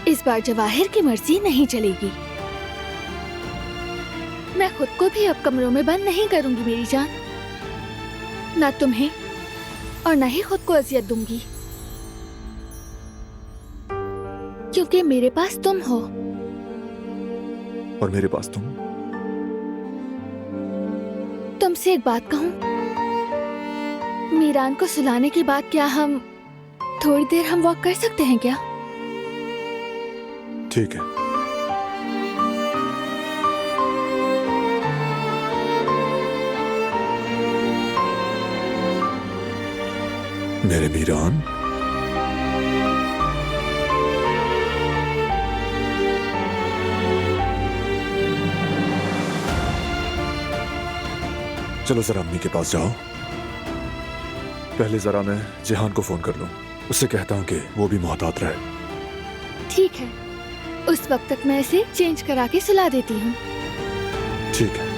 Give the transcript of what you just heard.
इस बार जवाहिर की मर्जी नहीं चलेगी। मैं खुद को भी अब कमरों में बंद नहीं करूंगी मेरी जान। ना तुम्हें और ना ही खुद को अजियत दूंगी, क्योंकि मेरे पास तुम हो। और मेरे पास तुम। तुमसे एक बात कहूं, मीरान को सुलाने के बाद क्या हम थोड़ी देर हम वॉक कर सकते हैं क्या? ठीक है। मेरे मीरान, चलो जरा अम्मी के पास जाओ। पहले जरा मैं जिहान को फोन कर लूं, उससे कहता हूं कि वो भी मोहतात रहे। ठीक है, उस वक्त तक मैं इसे चेंज करा के सुला देती हूँ। ठीक है।